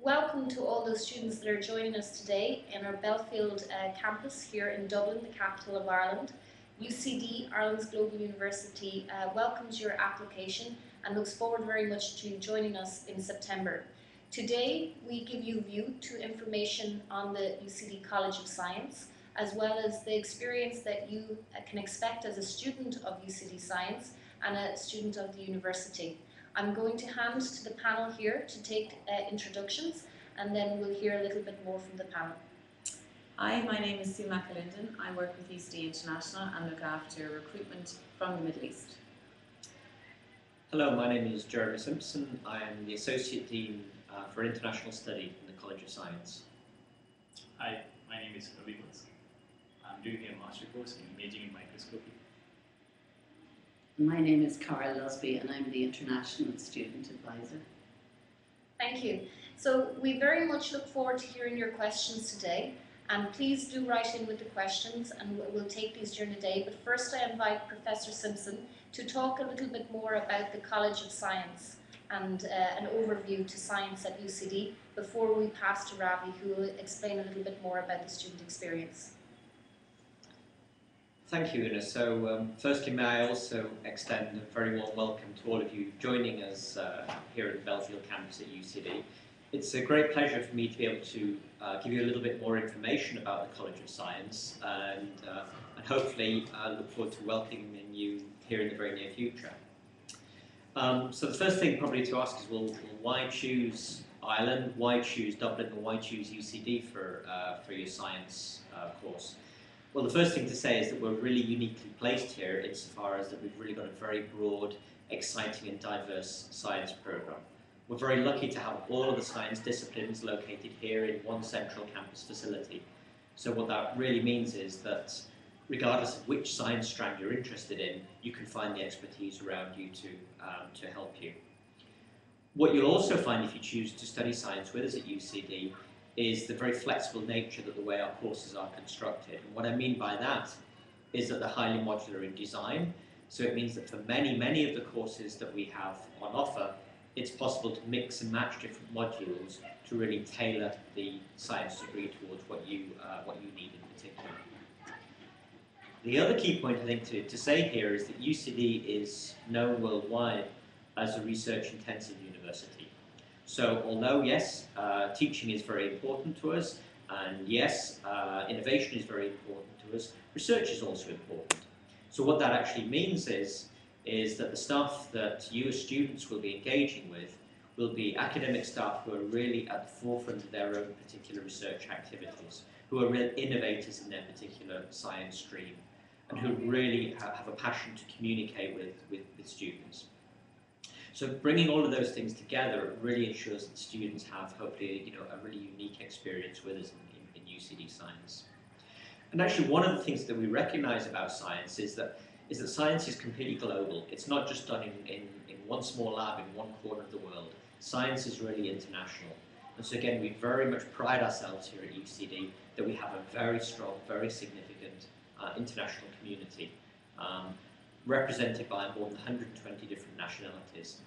welcome to all those students that are joining us today in our Belfield campus here in Dublin, the capital of Ireland. UCD, Ireland's Global University, welcomes your application and looks forward very much to joining us in September. Today, we give you view to information on the UCD College of Science, as well as the experience that you can expect as a student of UCD Science and a student of the university. I'm going to hand to the panel here to take introductions, and then we'll hear a little bit more from the panel. Hi, my name is Sue McAlinden. I work with UCD International and look after recruitment from the Middle East. Hello, my name is Jeremy Simpson. I am the Associate Dean for International Study in the College of Science. Hi, my name is Ravi Bose. I'm doing a master course in imaging and microscopy. My name is Carl Lusby and I'm the International Student Advisor. Thank you. So we very much look forward to hearing your questions today, and please do write in with the questions and we'll take these during the day. But first I invite Professor Simpson to talk a little bit more about the College of Science and an overview to science at UCD before we pass to Ravi, who will explain a little bit more about the student experience. Thank you, Una. So firstly, may I also extend a very warm welcome to all of you joining us here at the Belfield campus at UCD. It's a great pleasure for me to be able to give you a little bit more information about the College of Science, and hopefully look forward to welcoming you here in the very near future. So the first thing probably to ask is, well, why choose Ireland? Why choose Dublin? Or why choose UCD for your science course? Well, the first thing to say is that we're really uniquely placed here insofar as that we've really got a very broad, exciting and diverse science program. We're very lucky to have all of the science disciplines located here in one central campus facility. So what that really means is that regardless of which science strand you're interested in, you can find the expertise around you to help you. What you'll also find if you choose to study science with us at UCD is the very flexible nature of the way our courses are constructed. And what I mean by that is that they're highly modular in design. So it means that for many of the courses that we have on offer, it's possible to mix and match different modules to really tailor the science degree towards what you need in particular. The other key point I think to say here is that UCD is known worldwide as a research-intensive university. So although, yes, teaching is very important to us, and yes, innovation is very important to us, research is also important. So what that actually means is that the staff that you as students will be engaging with will be academic staff who are really at the forefront of their own particular research activities, who are real innovators in their particular science stream, and who really have a passion to communicate with students. So bringing all of those things together really ensures that students have hopefully a really unique experience with us in UCD Science. And actually one of the things that we recognise about science is that science is completely global. It's not just done in one small lab in one corner of the world. Science is really international. And so again, we very much pride ourselves here at UCD that we have a very strong, very significant international community, represented by more than 120 different nationalities.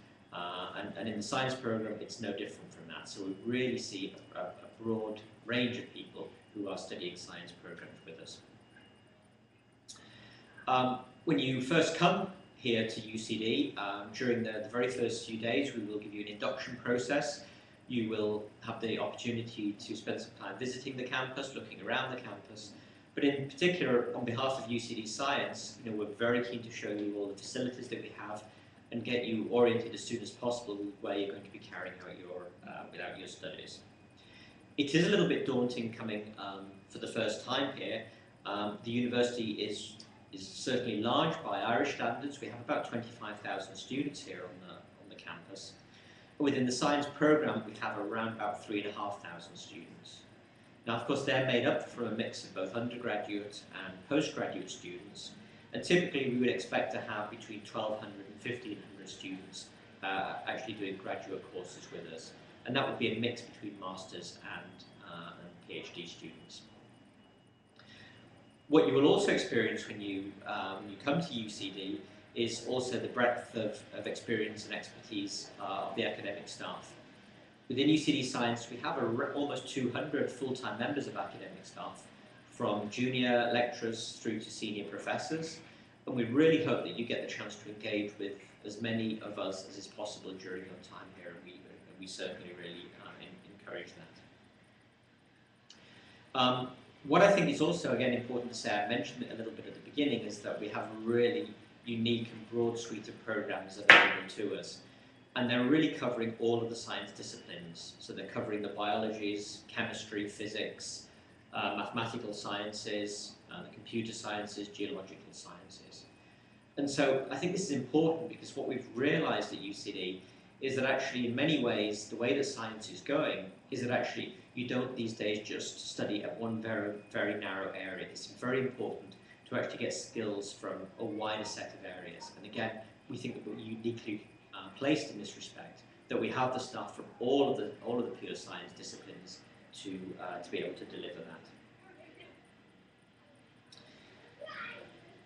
And in the science program, it's no different from that. So we really see a broad range of people who are studying science programs with us. When you first come here to UCD, during the very first few days, we will give you an induction process. You will have the opportunity to spend some time visiting the campus, looking around the campus. But in particular, on behalf of UCD Science, we're very keen to show you all the facilities that we have and get you oriented as soon as possible with where you're going to be carrying out your studies. It is a little bit daunting coming for the first time here. The university is certainly large by Irish standards. We have about 25,000 students here on the campus. Within the science program, we have around about 3,500 students. Now, of course, they're made up from a mix of both undergraduate and postgraduate students. And typically, we would expect to have between 1,200 and 1,500 students actually doing graduate courses with us. And that would be a mix between masters and PhD students. What you will also experience when you come to UCD is also the breadth of experience and expertise of the academic staff. Within UCD Science, we have almost 200 full-time members of academic staff, from junior lecturers through to senior professors, and we really hope that you get the chance to engage with as many of us as is possible during your time here, and we certainly really encourage that. What I think is also, again, important to say, I mentioned it a little bit at the beginning, is that we have a really unique and broad suite of programs available to us. And they're really covering all of the science disciplines. So they're covering the biologies, chemistry, physics, mathematical sciences, the computer sciences, geological sciences. And so I think this is important because what we've realized at UCD is that actually in many ways, the way that science is going is that actually you don't these days just study at one very, very narrow area. It's very important to actually get skills from a wider set of areas. And again, we think that we're uniquely placed in this respect, that we have the staff from all of the pure science disciplines to be able to deliver that.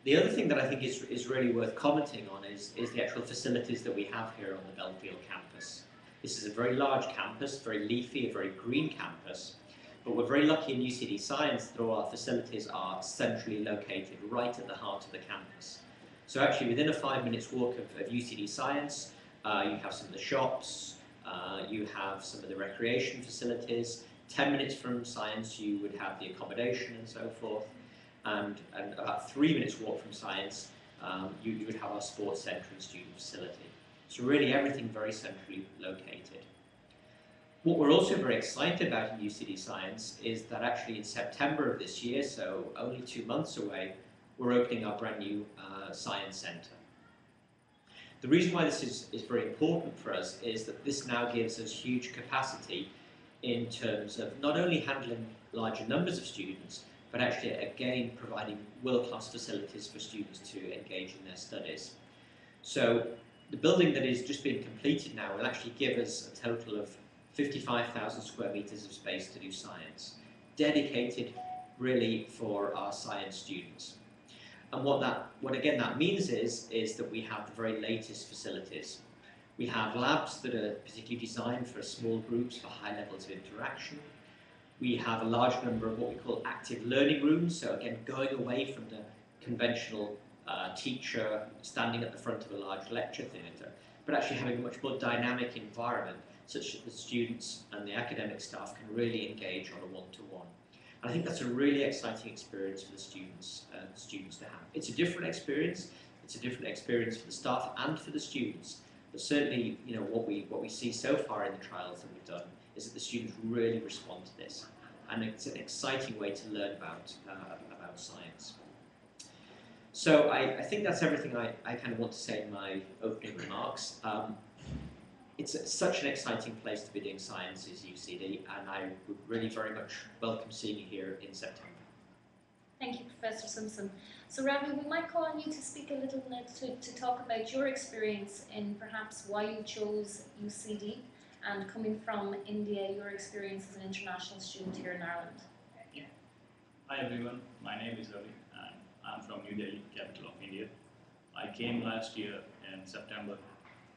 The other thing that I think is really worth commenting on is the actual facilities that we have here on the Belfield campus. This is a very large campus, very leafy, a very green campus, but we're very lucky in UCD Science that all our facilities are centrally located right at the heart of the campus. So actually within a 5 minutes walk of UCD Science, you have some of the shops, you have some of the recreation facilities. 10 minutes from Science, you would have the accommodation and so forth. And about 3 minutes walk from Science, you would have our sports centre and student facility. So really everything very centrally located. What we're also very excited about in UCD Science is that actually in September of this year, so only 2 months away, we're opening our brand new Science Centre. The reason why this is very important for us is that this now gives us huge capacity in terms of not only handling larger numbers of students, but actually, again, providing world-class facilities for students to engage in their studies. So the building that is just being completed now will actually give us a total of 55,000 square metres of space to do science, dedicated really for our science students. And what again that means is that we have the very latest facilities. We have labs that are particularly designed for small groups for high levels of interaction. We have a large number of what we call active learning rooms, so again going away from the conventional teacher standing at the front of a large lecture theatre, but actually having a much more dynamic environment such that the students and the academic staff can really engage on a one-to-one. I think that's a really exciting experience for the students to have. It's a different experience. It's a different experience for the staff and for the students. But certainly, you know, what we see so far in the trials that we've done is that the students really respond to this, and it's an exciting way to learn about science. So I think that's everything I kind of want to say in my opening remarks. It's such an exciting place to be doing science is UCD, and I would really very much welcome seeing you here in September. Thank you, Professor Simpson. So Ravi, we might call on you to speak a little bit to talk about your experience in perhaps why you chose UCD, and coming from India, your experience as an international student here in Ireland. Yeah. Hi everyone, my name is Ravi and I'm from New Delhi, capital of India. I came last year in September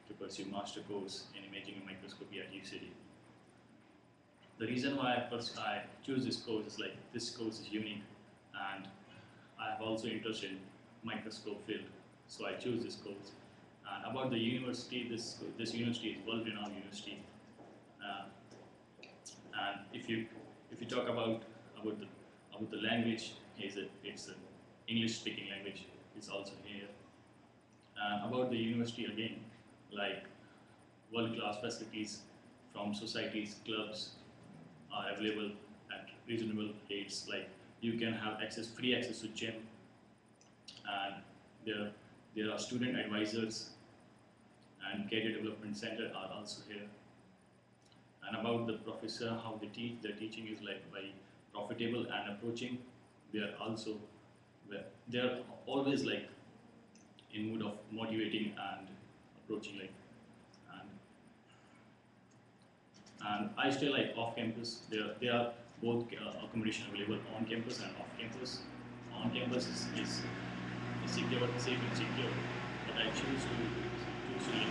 to pursue master course in imaging and microscopy at UCD. The reason why I choose this course is like this course is unique, and I have also interest in microscope field, so I choose this course. And about the university, this university is world-renowned university. And if you talk about the language, it's an English-speaking language. It's also here. About the university again, like world-class facilities from societies, clubs are available at reasonable rates. Like you can have free access to gym, and there are student advisors, and career development center are also here. And about the professor, how they teach, their teaching is like very profitable and approaching. They are always like in mood of motivating and approaching like. And I stay like off campus. There are both accommodation available on campus and off campus. On campus is secure, safe and secure, but I choose to live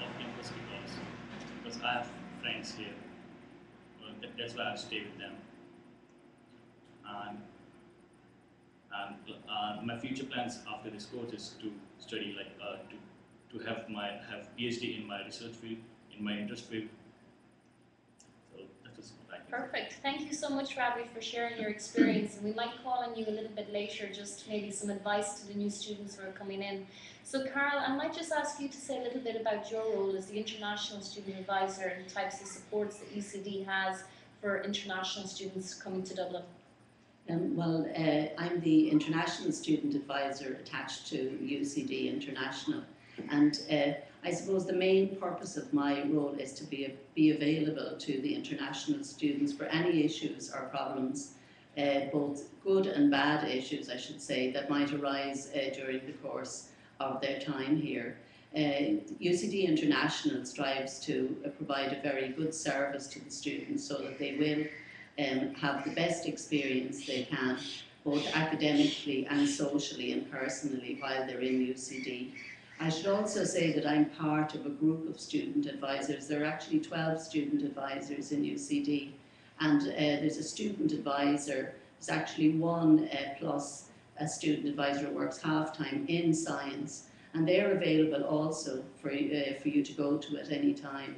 off campus because I have friends here. Well, that's why I've stayed with them. And my future plans after this course is to study to have PhD in my research field, in my interest field. So that is what I can say. Perfect. Thank you so much, Ravi, for sharing your experience. And we might call on you a little bit later, just maybe some advice to the new students who are coming in. So, Carl, I might just ask you to say a little bit about your role as the International Student Advisor and the types of supports that UCD has for international students coming to Dublin. I'm the International Student Advisor attached to UCD International, and I suppose the main purpose of my role is to be available to the international students for any issues or problems, both good and bad issues, I should say, that might arise during the course of their time here. UCD International strives to provide a very good service to the students so that they will have the best experience they can, both academically and socially and personally while they're in UCD. I should also say that I'm part of a group of student advisors. There are actually 12 student advisors in UCD, and there's a student advisor. There's actually one plus a student advisor who works half-time in science, and they're available also for you to go to at any time.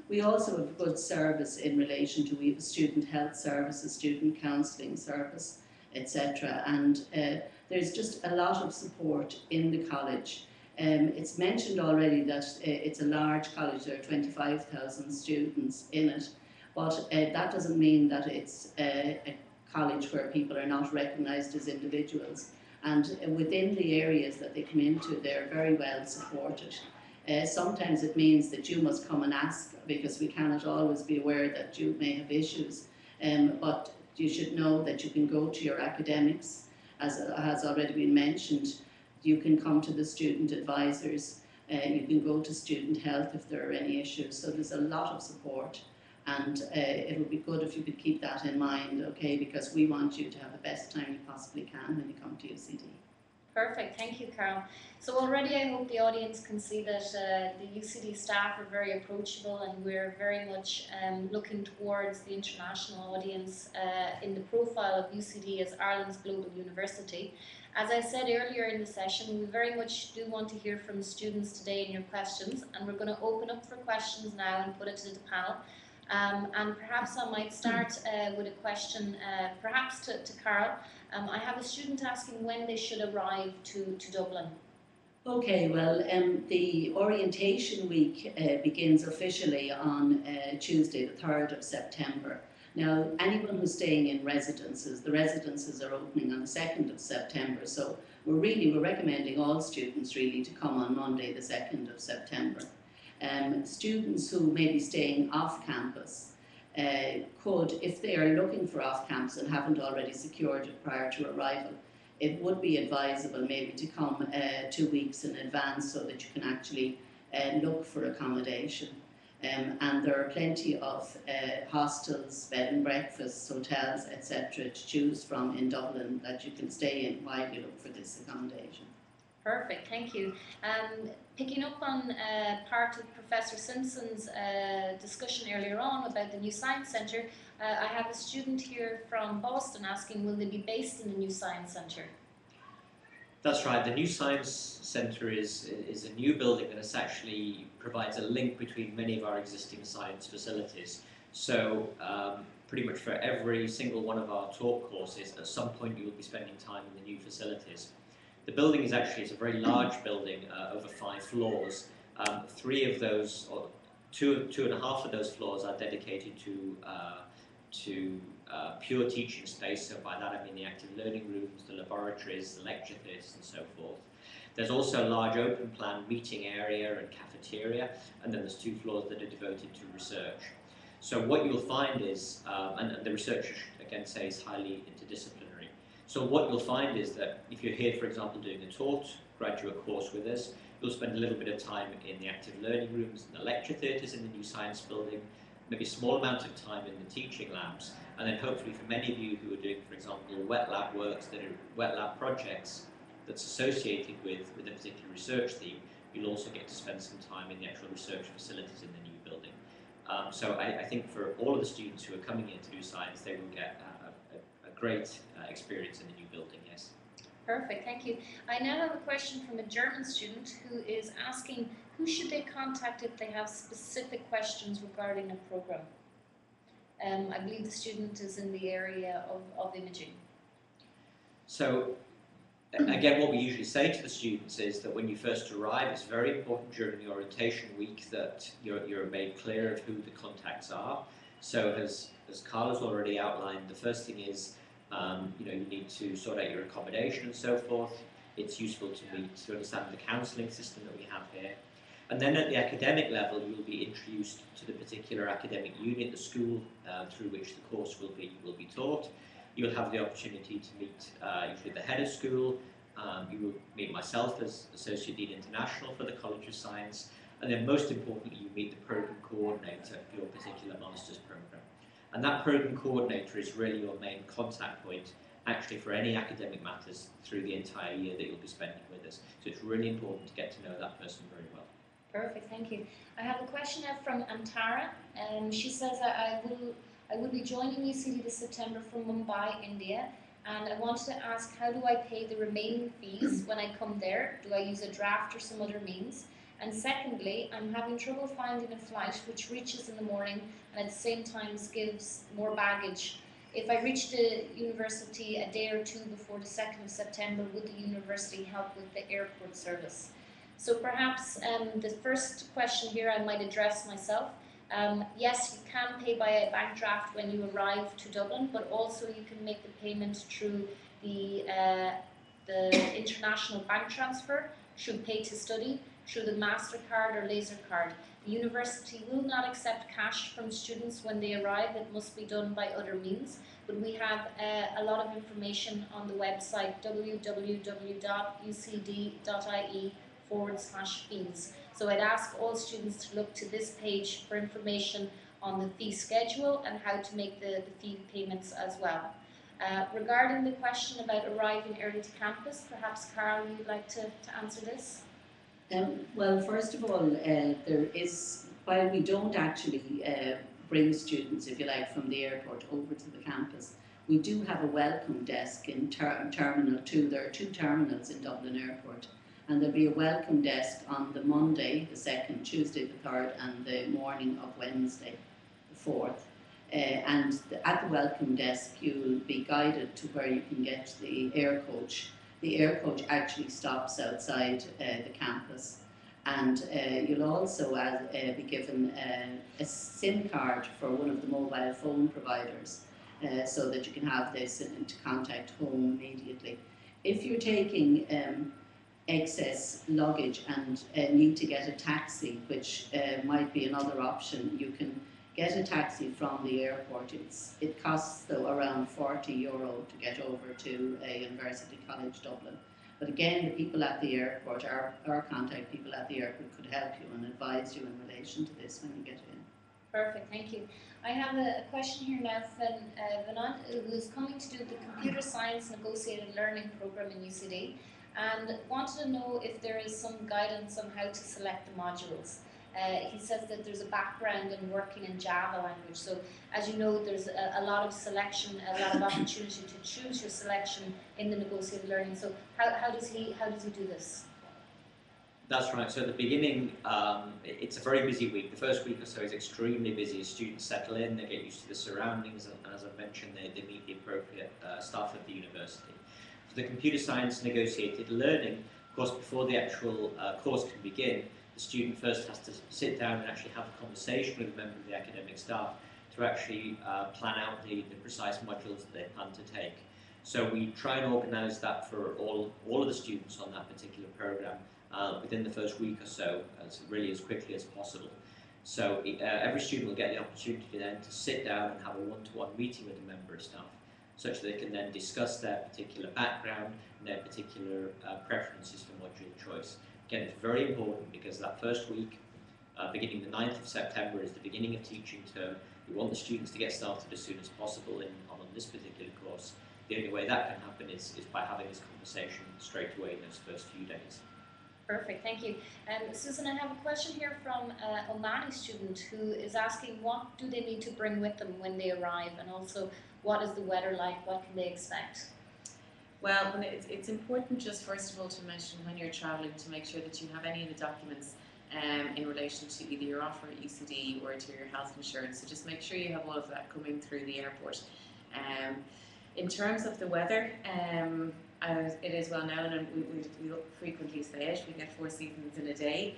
We also have good service in relation to, we have a student health service, a student counselling service, etc. And there's just a lot of support in the college. It's mentioned already that it's a large college, there are 25,000 students in it, but that doesn't mean that it's a college where people are not recognised as individuals. And within the areas that they come into, they're very well supported. Sometimes it means that you must come and ask, because we cannot always be aware that you may have issues, but you should know that you can go to your academics, as has already been mentioned. You can come to the student advisors, you can go to student health if there are any issues. So there's a lot of support, and it would be good if you could keep that in mind, okay, because we want you to have the best time you possibly can when you come to UCD. Perfect, thank you, Carol. So already I hope the audience can see that the UCD staff are very approachable, and we're very much looking towards the international audience in the profile of UCD as Ireland's global university. As I said earlier in the session, we very much do want to hear from students today and your questions, and we're going to open up for questions now and put it to the panel. And perhaps I might start with a question, perhaps to Carol. I have a student asking when they should arrive to Dublin. Okay, well, the orientation week begins officially on Tuesday, the 3rd of September. Now, anyone who's staying in residences, the residences are opening on the 2nd of September, so we're recommending all students really to come on Monday, the 2nd of September. Students who may be staying off campus could, if they are looking for off campus and haven't already secured it prior to arrival, it would be advisable maybe to come 2 weeks in advance so that you can actually look for accommodation. And there are plenty of hostels, bed and breakfasts, hotels, etc. to choose from in Dublin that you can stay in while you look for this accommodation. Perfect, thank you. Picking up on part of Professor Simpson's discussion earlier on about the new Science Centre, I have a student here from Boston asking, will they be based in the new Science Centre? That's right. The new Science Centre is a new building that actually provides a link between many of our existing science facilities. So pretty much for every single one of our talk courses, at some point you will be spending time in the new facilities. The building is actually a very large building, over 5 floors. 3 of those, or two and a half of those floors are dedicated to pure teaching space. So by that I mean the active learning rooms, the laboratories, the lecture theatres and so forth. There's also a large open plan meeting area and cafeteria, and then there's 2 floors that are devoted to research. So what you'll find is, and the research again say is highly interdisciplinary. So what you'll find is that if you're here, for example, doing a taught graduate course with us, you'll spend a little bit of time in the active learning rooms and the lecture theatres in the new science building, maybe a small amount of time in the teaching labs, and then hopefully for many of you who are doing, for example, wet lab works that are wet lab projects that's associated with a particular research theme, you'll also get to spend some time in the actual research facilities in the new building. So I think for all of the students who are coming in to do science, they will get a great experience in the new building, yes. Perfect, thank you. I now have a question from a German student who is asking who should they contact if they have specific questions regarding a program. I believe the student is in the area of imaging. So again, what we usually say to the students is that when you first arrive, it's very important during the orientation week that you're made clear of who the contacts are. So as Carla's already outlined, the first thing is you need to sort out your accommodation and so forth. It's useful to understand the counselling system that we have here. And then at the academic level, you'll be introduced to the particular academic unit, the school through which the course will be taught. You'll have the opportunity to meet usually the head of school. You will meet myself as Associate Dean International for the College of Science. And then most importantly, you meet the program coordinator for your particular master's program. And that program coordinator is really your main contact point actually for any academic matters through the entire year that you'll be spending with us. So it's really important to get to know that person very well. Perfect, thank you. I have a question now from Antara. She says I will be joining UCD this September from Mumbai, India, and I wanted to ask how do I pay the remaining fees when I come there? Do I use a draft or some other means? And secondly, I'm having trouble finding a flight which reaches in the morning and at the same time gives more baggage. If I reach the university a day or two before the 2nd of September, would the university help with the airport service? So perhaps the first question here I might address myself. Yes, you can pay by a bank draft when you arrive to Dublin, but also you can make the payment through the international bank transfer, through Pay to Study, through the MasterCard or Laser card. The university will not accept cash from students when they arrive. It must be done by other means. But we have a lot of information on the website www.ucd.ie/fees. So I'd ask all students to look to this page for information on the fee schedule and how to make the fee payments as well. Regarding the question about arriving early to campus, perhaps Carl, you'd like to answer this? Well, first of all, while we don't actually bring students, if you like, from the airport over to the campus, we do have a welcome desk in Terminal 2. There are 2 terminals in Dublin Airport, and there'll be a welcome desk on the Monday, the 2nd, Tuesday the 3rd, and the morning of Wednesday, the 4th. And at the welcome desk, you'll be guided to where you can get the air coach. The air coach actually stops outside the campus, and you'll also be given a SIM card for one of the mobile phone providers so that you can have this to contact home immediately. If you're taking excess luggage and need to get a taxi, which might be another option, you can get a taxi from the airport. It costs though around €40 to get over to University College Dublin. But again, the people at the airport, our contact people at the airport could help you and advise you in relation to this when you get in. Perfect, thank you. I have a question here now from Vinod, who is coming to do the Computer Science Negotiated Learning Program in UCD, and wanted to know if there is some guidance on how to select the modules. He says that there's a background in working in Java language, so as you know, there's a lot of selection, a lot of opportunity to choose your selection in the negotiated learning. So how does he do this? That's right. So at the beginning, it's a very busy week. The first week or so is extremely busy. As students settle in, they get used to the surroundings, and as I mentioned, they meet the appropriate staff at the university. For the computer science negotiated learning, of course, before the actual course can begin, the student first has to sit down and actually have a conversation with a member of the academic staff to actually plan out the precise modules that they plan to take. So we try and organise that for all of the students on that particular programme within the first week or so, as quickly as possible. So every student will get the opportunity then to sit down and have a one-to-one meeting with a member of staff, such that they can then discuss their particular background and their particular preferences for module choice. Again, it's very important because that first week, beginning the 9th of September, is the beginning of teaching term. We want the students to get started as soon as possible on this particular course. The only way that can happen is by having this conversation straight away in those first few days. Perfect, thank you. Susan, I have a question here from an Omani student who is asking what do they need to bring with them when they arrive, and also what is the weather like, what can they expect? Well, it's important just first of all to mention when you're travelling to make sure that you have any of the documents in relation to either your offer at UCD or to your health insurance. So just make sure you have all of that coming through the airport. In terms of the weather, it is well known, and we frequently say it, we get 4 seasons in a day.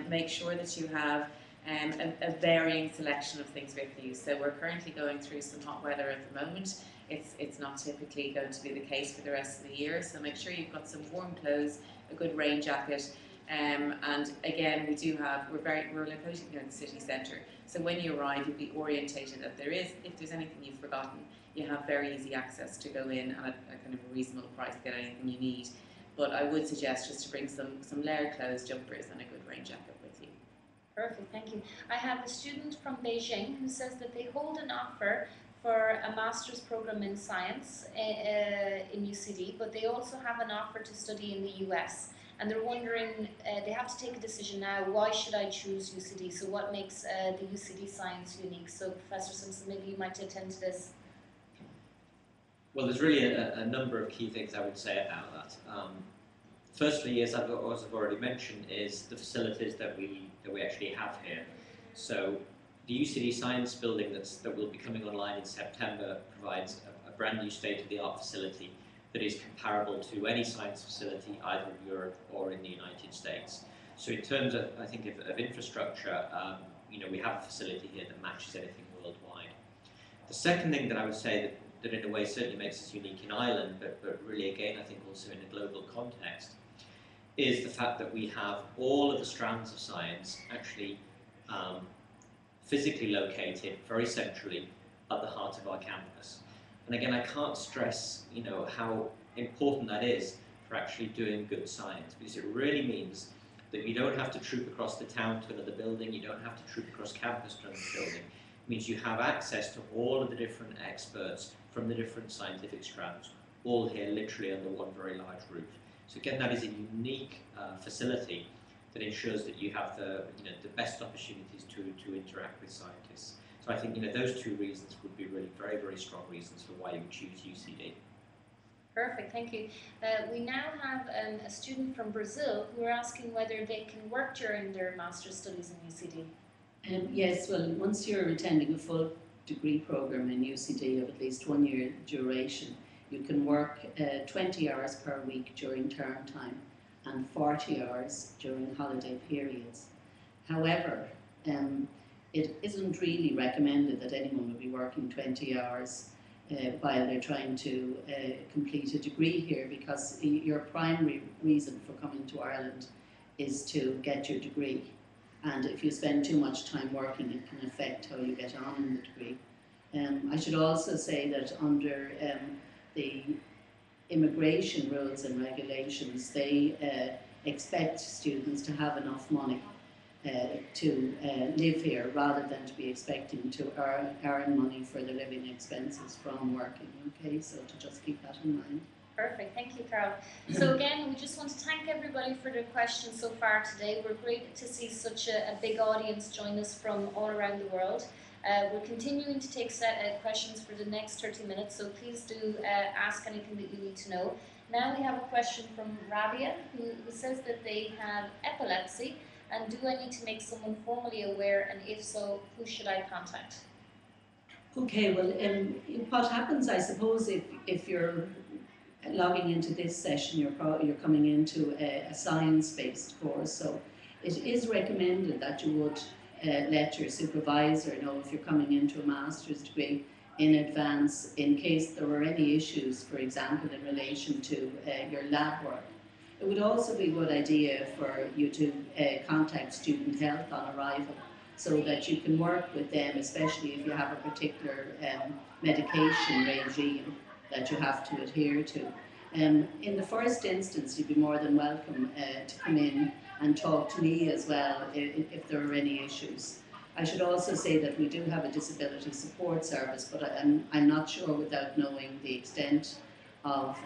Make sure that you have a varying selection of things with you. So we're currently going through some hot weather at the moment. It's not typically going to be the case for the rest of the year, so make sure you've got some warm clothes, a good rain jacket, and again we're located here in the city centre, so when you arrive you'll be orientated that if there's anything you've forgotten, you have very easy access to go in at a kind of a reasonable price to get anything you need. But I would suggest just to bring some layered clothes, jumpers and a good rain jacket with you. Perfect, thank you. I have a student from Beijing who says that they hold an offer for a master's program in science in UCD, but they also have an offer to study in the US. And they're wondering, they have to take a decision now, why should I choose UCD? So what makes the UCD science unique? So Professor Simpson, maybe you might attend to this. Well, there's really a number of key things I would say about that. Firstly, as I've already mentioned, is the facilities that we actually have here. So the UCD Science Building that will be coming online in September provides a brand new state-of-the-art facility that is comparable to any science facility either in Europe or in the United States. So in terms of, I think, of infrastructure, we have a facility here that matches anything worldwide. The second thing that I would say that in a way certainly makes us unique in Ireland, but really again I think also in a global context, is the fact that we have all of the strands of science actually physically located very centrally at the heart of our campus. And again, I can't stress, how important that is for actually doing good science, because it really means that you don't have to troop across the town to another building, you don't have to troop across campus to another building. It means you have access to all of the different experts from the different scientific strands, all here literally under one very large roof. So again, that is a unique facility that ensures that you have the best opportunities to interact with scientists. So I think those two reasons would be really very, very strong reasons for why you would choose UCD. Perfect, thank you. We now have a student from Brazil who are asking whether they can work during their master's studies in UCD. Yes, well, once you're attending a full degree program in UCD of at least 1 year duration, you can work 20 hours per week during term time and 40 hours during holiday periods. However, it isn't really recommended that anyone will be working 20 hours while they're trying to complete a degree here, because your primary reason for coming to Ireland is to get your degree. And if you spend too much time working, it can affect how you get on in the degree. I should also say that under the immigration rules and regulations, they expect students to have enough money to live here rather than to be expecting to earn money for their living expenses from working. Okay, so to just keep that in mind. Perfect, thank you, Carol. So again, we just want to thank everybody for their questions so far today. We're great to see such a big audience join us from all around the world. We're continuing to take questions for the next 30 minutes, so please do ask anything that you need to know. Now we have a question from Rabia, who says that they have epilepsy, and do I need to make someone formally aware, and if so, who should I contact? Okay, well, what happens, I suppose, if you're logging into this session, you're coming into a science-based course, so it is recommended that you would let your supervisor know if you're coming into a master's degree in advance, in case there were any issues, for example, in relation to your lab work. It would also be a good idea for you to contact student health on arrival, so that you can work with them, especially if you have a particular medication regime that you have to adhere to. In the first instance, you'd be more than welcome to come in and talk to me as well if there are any issues. I should also say that we do have a disability support service, but I'm not sure, without knowing the extent of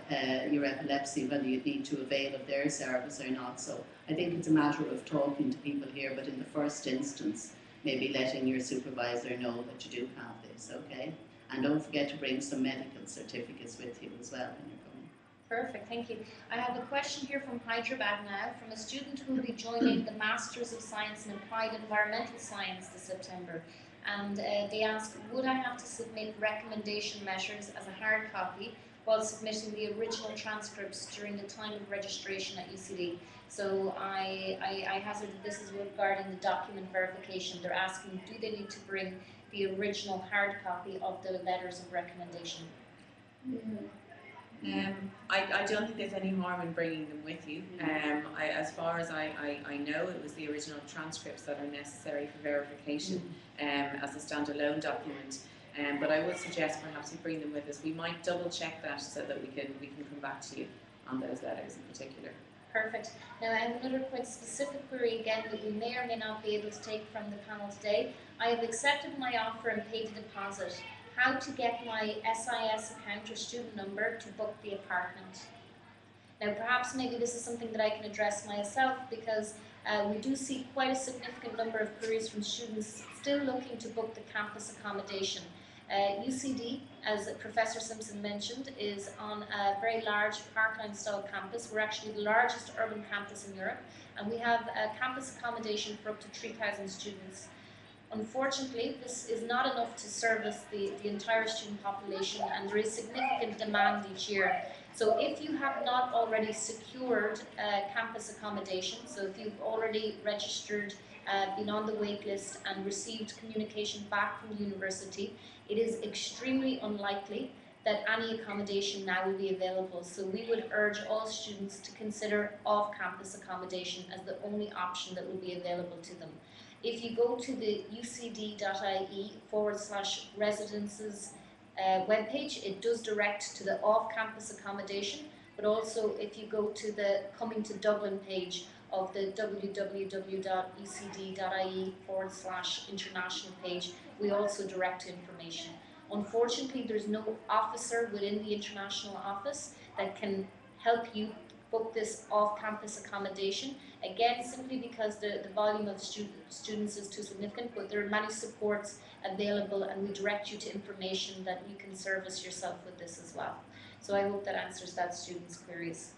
your epilepsy, whether you need to avail of their service or not. So I think it's a matter of talking to people here, but in the first instance, maybe letting your supervisor know that you do have this, okay? And don't forget to bring some medical certificates with you as well when you're coming. Perfect, thank you. I have a question here from Hyderabad now, from a student who will be joining the Masters of Science in Applied Environmental Science this September. And they ask, would I have to submit recommendation letters as a hard copy while submitting the original transcripts during the time of registration at UCD? So I hazard that this is regarding the document verification. They're asking, do they need to bring the original hard copy of the letters of recommendation? I don't think there's any harm in bringing them with you. As far as I know, it was the original transcripts that are necessary for verification as a standalone document. But I would suggest perhaps you bring them with us. We might double check that so that we can come back to you on those letters in particular. Perfect. Now I have another quite specific query again that we may or may not be able to take from the panel today. I have accepted my offer and paid a deposit. How to get my SIS account or student number to book the apartment? Now perhaps maybe this is something that I can address myself, because we do see quite a significant number of queries from students still looking to book the campus accommodation. UCD, as Professor Simpson mentioned, is on a very large parkland-style campus. We're actually the largest urban campus in Europe, and we have campus accommodation for up to 3,000 students. Unfortunately, this is not enough to service the entire student population, and there is significant demand each year. So if you have not already secured campus accommodation, so if you've already registered, been on the wait list and received communication back from the university, it is extremely unlikely that any accommodation now will be available. So we would urge all students to consider off-campus accommodation as the only option that will be available to them. If you go to the ucd.ie/residences webpage, it does direct to the off-campus accommodation, but also if you go to the Coming to Dublin page of the www.ucd.ie/international page, we also direct information. Unfortunately, there's no officer within the international office that can help you book this off-campus accommodation, again simply because the volume of students is too significant, but there are many supports available and we direct you to information that you can service yourself with this as well. So I hope that answers that student's queries.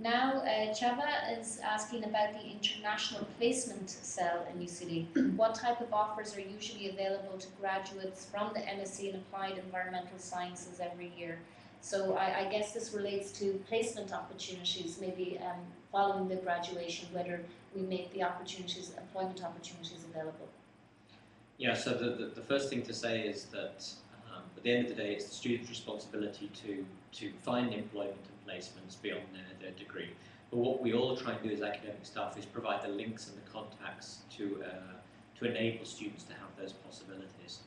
Now Chava is asking about the international placement cell in UCD. What type of offers are usually available to graduates from the MSc in Applied Environmental Sciences every year? So I guess this relates to placement opportunities, maybe following the graduation, whether we make the opportunities, employment opportunities available. Yeah, so the first thing to say is that at the end of the day, it's the student's responsibility to find employment and placements beyond their degree. But what we all try and do as academic staff is provide the links and the contacts to enable students to have those possibilities.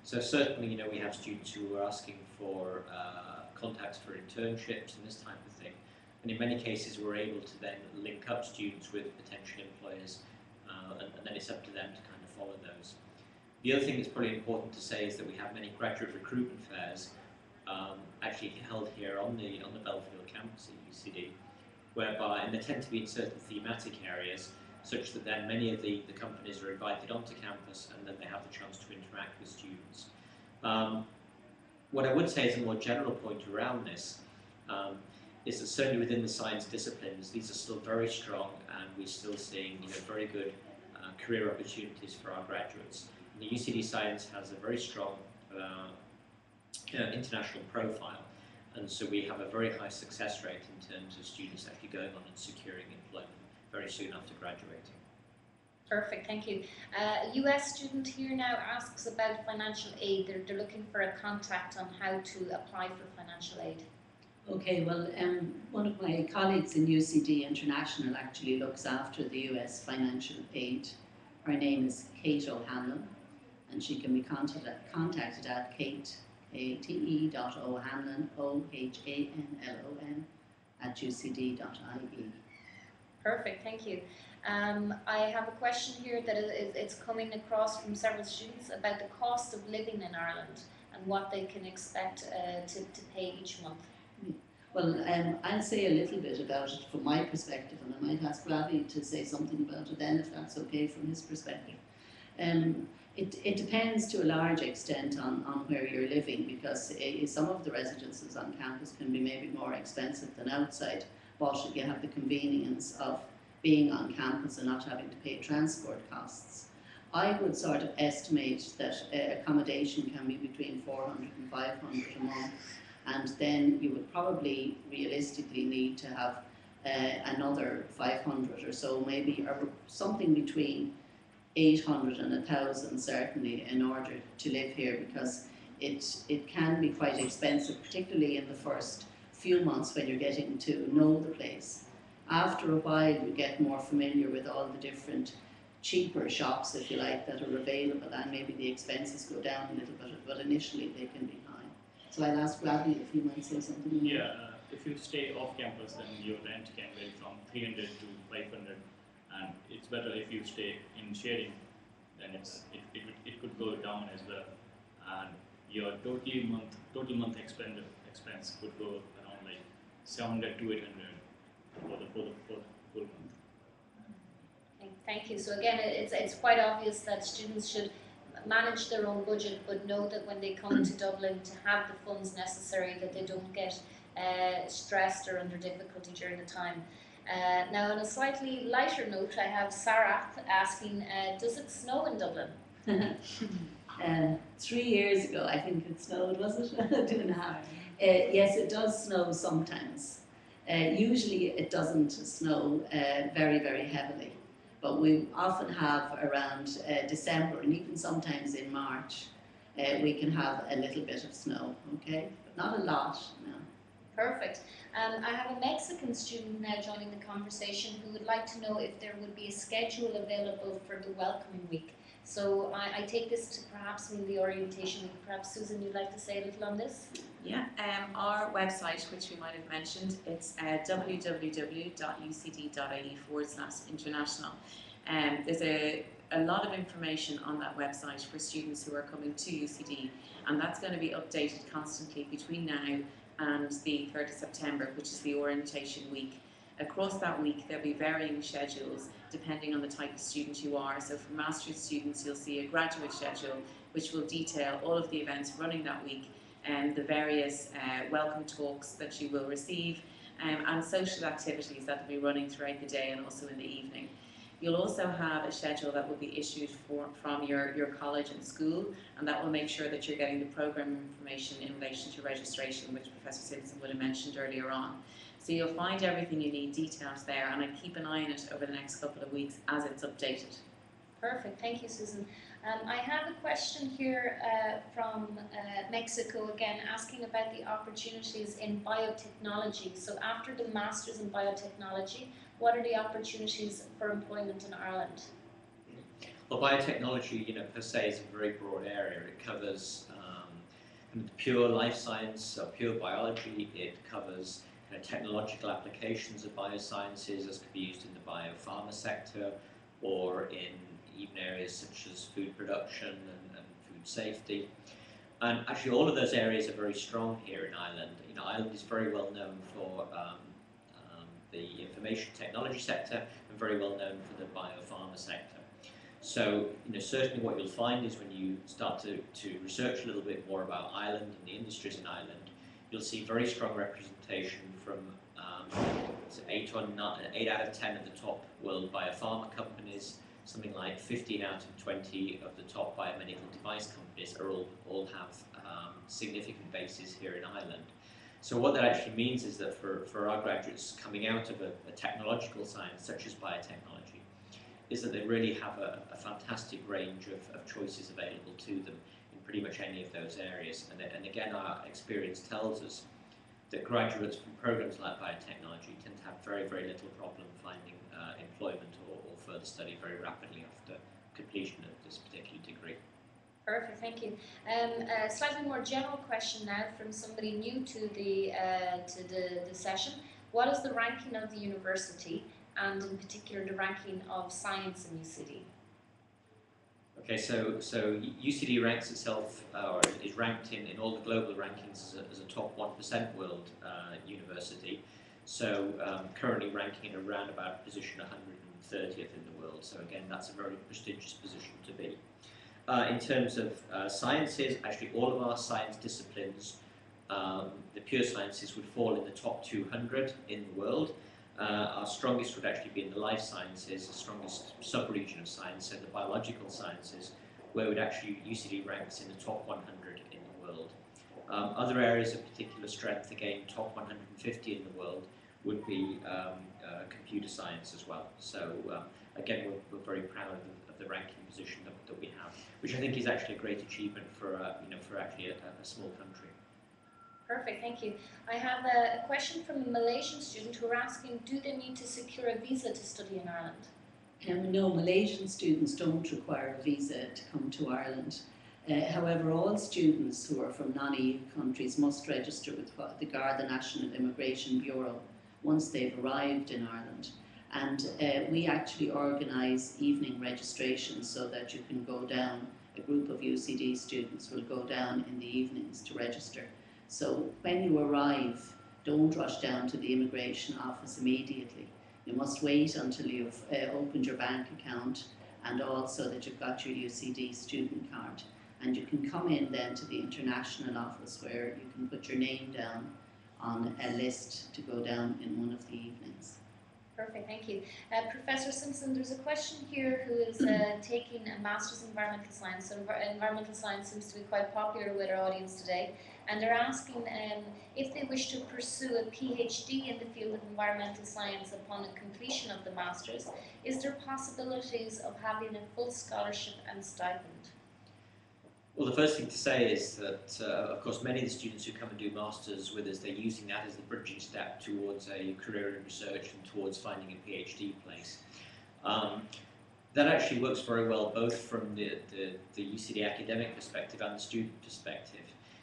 So certainly, we have students who are asking for contacts for internships and this type of thing. And in many cases, we're able to then link up students with potential employers, and then it's up to them to kind of follow those. The other thing that's probably important to say is that we have many graduate recruitment fairs actually held here on the Belfield campus at UCD, whereby, and they tend to be in certain thematic areas, such that then many of the companies are invited onto campus and then they have the chance to interact with students. What I would say as a more general point around this is that certainly within the science disciplines, these are still very strong and we're still seeing very good career opportunities for our graduates. And the UCD Science has a very strong international profile, and so we have a very high success rate in terms of students actually going on and securing employment very soon after graduating. Perfect, thank you. A US student here now asks about financial aid. They're looking for a contact on how to apply for financial aid. Okay, well, one of my colleagues in UCD International actually looks after the US financial aid. Her name is Kate O'Hanlon, and she can be contacted at kate.o'hanlon, OHANLON, @ucd.ie. Perfect, thank you. I have a question here that it's coming across from several students about the cost of living in Ireland and what they can expect to pay each month. Well, I'll say a little bit about it from my perspective, and I might ask Ravi to say something about it then, if that's okay from his perspective. It depends to a large extent on where you're living, because some of the residences on campus can be maybe more expensive than outside, but you have the convenience of being on campus and not having to pay transport costs. I would sort of estimate that accommodation can be between 400 and 500 a month, and then you would probably realistically need to have another 500 or so, maybe, or something between 800 and 1,000 certainly, in order to live here, because it can be quite expensive, particularly in the first few months when you're getting to know the place. After a while you get more familiar with all the different cheaper shops, if you like, that are available, and maybe the expenses go down a little bit, but initially they can be high. So I'll ask Ravi if you might say something. Yeah, if you stay off campus, then your rent can vary from 300 to 500, and it's better if you stay in sharing. Then it could go down as well, and your total month expense could go around like 700 to 800 for the full month. Thank you. So again, it's quite obvious that students should manage their own budget, but know that when they come to Dublin, to have the funds necessary, that they don't get stressed or under difficulty during the time. Now, on a slightly lighter note, I have Sarah asking, does it snow in Dublin? 3 years ago, I think it snowed, was it? 2.5. Yes, it does snow sometimes. Usually it doesn't snow very, very heavily, but we often have around December, and even sometimes in March, we can have a little bit of snow, okay? But not a lot, no. Perfect. I have a Mexican student now joining the conversation who would like to know if there would be a schedule available for the welcoming week. So I take this to perhaps mean the orientation week. Perhaps Susan, you'd like to say a little on this? Yeah, our website, which we might have mentioned, it's www.ucd.ie/international. There's a lot of information on that website for students who are coming to UCD, and that's going to be updated constantly between now and the 3rd of September, which is the orientation week. Across that week, there'll be varying schedules depending on the type of student you are. So for master's students, you'll see a graduate schedule which will detail all of the events running that week, and the various welcome talks that you will receive, and social activities that will be running throughout the day and also in the evening. You'll also have a schedule that will be issued from your college and school, and that will make sure that you're getting the programme information in relation to registration, which Professor Simpson would have mentioned earlier on. So you'll find everything you need, details there, and I keep an eye on it over the next couple of weeks as it's updated. Perfect, thank you, Susan. I have a question here from Mexico, again, asking about the opportunities in biotechnology. So after the Masters in Biotechnology, what are the opportunities for employment in Ireland? Well, biotechnology, per se, is a very broad area. It covers pure life science, or pure biology. It covers technological applications of biosciences, as could be used in the biopharma sector, or in even areas such as food production and food safety. And actually all of those areas are very strong here in Ireland. Ireland is very well known for the information technology sector and very well known for the biopharma sector. So, certainly what you'll find is when you start to research a little bit more about Ireland and the industries in Ireland, you'll see very strong representation from 8 out of 10 of the top world biopharma companies. Something like 15 out of 20 of the top biomedical device companies all have significant bases here in Ireland. So what that actually means is that for our graduates coming out of a technological science such as biotechnology, is that they really have a fantastic range of choices available to them in pretty much any of those areas. And again, our experience tells us that graduates from programs like biotechnology tend to have very, very little problem finding employment or further study very rapidly after completion of this particular degree. Perfect, thank you. A slightly more general question now from somebody new to the session. What is the ranking of the university, and in particular the ranking of science in UCD? Okay, so UCD ranks itself, or is ranked in all the global rankings as a top 1% world university. So currently ranking in around about position 130th in the world. So again, that's a very prestigious position to be. In terms of sciences, actually all of our science disciplines, the pure sciences would fall in the top 200 in the world. Our strongest would actually be in the life sciences, the strongest sub-region of science, so the biological sciences, where would actually UCD ranks in the top 100 in the world. Other areas of particular strength, again, top 150 in the world, would be computer science as well. So again, we're very proud of the ranking position that we have, which I think is actually a great achievement for for actually a small country. Perfect, thank you. I have a question from a Malaysian student who are asking, do they need to secure a visa to study in Ireland? No, Malaysian students don't require a visa to come to Ireland. However, all students who are from non-EU countries must register with the Garda National Immigration Bureau once they've arrived in Ireland. And we actually organise evening registration so that you can go down, a group of UCD students will go down in the evenings to register. So when you arrive, don't rush down to the immigration office immediately. You must wait until you've opened your bank account and also that you've got your UCD student card. And you can come in then to the international office where you can put your name down on a list to go down in one of the evenings. Perfect, thank you. Professor Simpson, there's a question here who is taking a Master's in Environmental Science. So environmental science seems to be quite popular with our audience today. And they're asking if they wish to pursue a PhD in the field of environmental science upon a completion of the Master's, is there possibilities of having a full scholarship and stipend? Well, the first thing to say is that, of course, many of the students who come and do Masters with us, they're using that as the bridging step towards a career in research and towards finding a PhD place. That actually works very well both from the UCD academic perspective and the student perspective.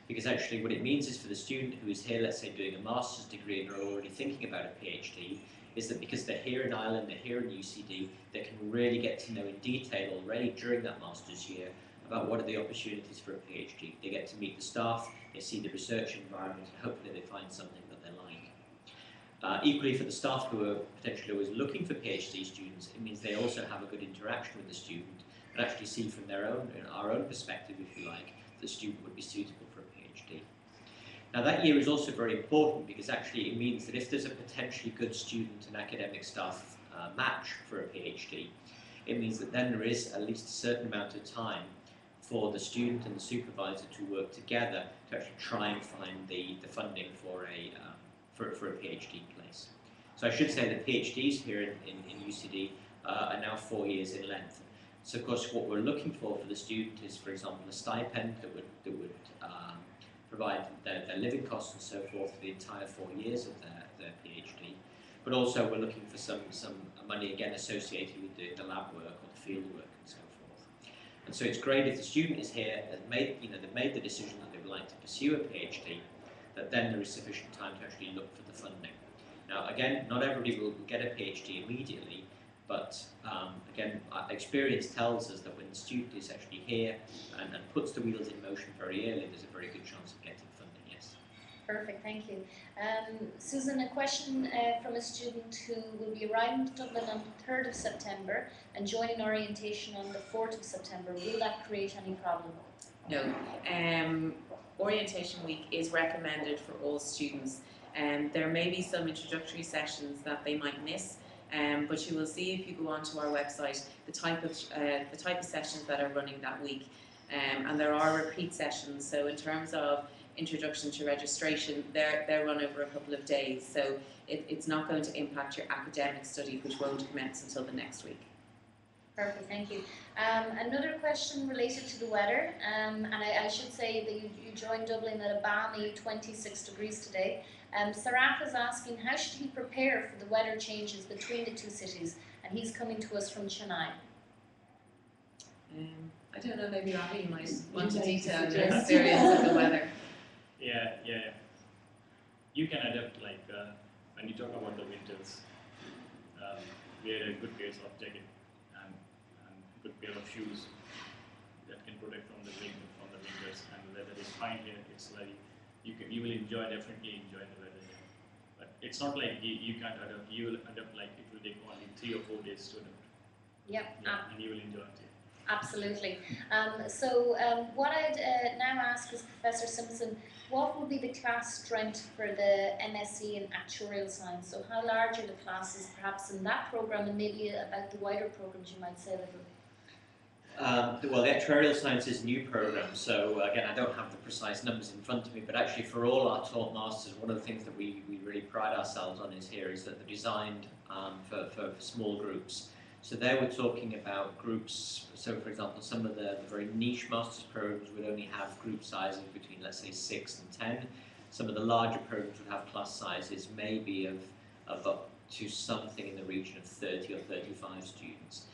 Because actually what it means is for the student who is here, let's say, doing a master's degree and are already thinking about a PhD, is that because they're here in Ireland, they're here in UCD, they can really get to know in detail already during that master's year about what are the opportunities for a PhD. They get to meet the staff, they see the research environment, and hopefully they find something that they like. Equally for the staff who are potentially always looking for PhD students, it means they also have a good interaction with the student and actually see from our own perspective, if you like, that the student would be suitable for a PhD. Now that year is also very important because actually it means that if there's a potentially good student and academic staff match for a PhD, it means that then there is at least a certain amount of time for the student and the supervisor to work together to actually try and find the funding for a PhD place. So I should say that PhDs here in UCD are now 4 years in length. So of course what we're looking for the student is, for example, a stipend that would provide their living costs and so forth for the entire 4 years of their PhD. But also we're looking for some money again associated with the lab work or the field work and so forth. And so it's great if the student is here and they've made the decision that they would like to pursue a PhD, that then there is sufficient time to actually look for the funding. Now again, not everybody will get a PhD immediately, but again, experience tells us that when the student is actually here and puts the wheels in motion very early, there's a very good chance of getting funding, yes. Perfect, thank you. Susan, a question from a student who will be arriving to Dublin on the 3rd of September and joining orientation on the 4th of September. Will that create any problem? No. Orientation week is recommended for all students. There may be some introductory sessions that they might miss, but you will see if you go onto our website the type of sessions that are running that week, and there are repeat sessions. So in terms of introduction to registration, they're run over a couple of days, so it's not going to impact your academic study, which won't commence until the next week. Perfect, thank you. Another question related to the weather, and I should say that you joined Dublin at a balmy 26 degrees today. Saraf is asking, how should he prepare for the weather changes between the two cities? And he's coming to us from Chennai. I don't know, maybe Ravi might want to detail your experience of the weather. Yeah. You can adapt, like when you talk about the winters, wear a good pair of jacket and good pair of shoes. that can protect from the rain, from the winters, and the weather is fine here. It's very, you will definitely enjoy the weather here. But it's not like you can't adapt. You will adapt like it will take only 3 or 4 days to adapt. Yep. Yeah, and you will enjoy it. Absolutely. What I'd now ask is Professor Simpson, what would be the class strength for the MSc in Actuarial Science? So how large are the classes perhaps in that programme, and maybe about the wider programmes you might say a little? Well, the Actuarial Science is a new programme, so again, I don't have the precise numbers in front of me, but actually for all our taught masters, one of the things that we really pride ourselves on is that they're designed for small groups. So there we're talking about groups, so for example, some of the very niche master's programs would only have group sizes between, let's say, 6 and 10. Some of the larger programs would have class sizes maybe of up to something in the region of 30 or 35 students.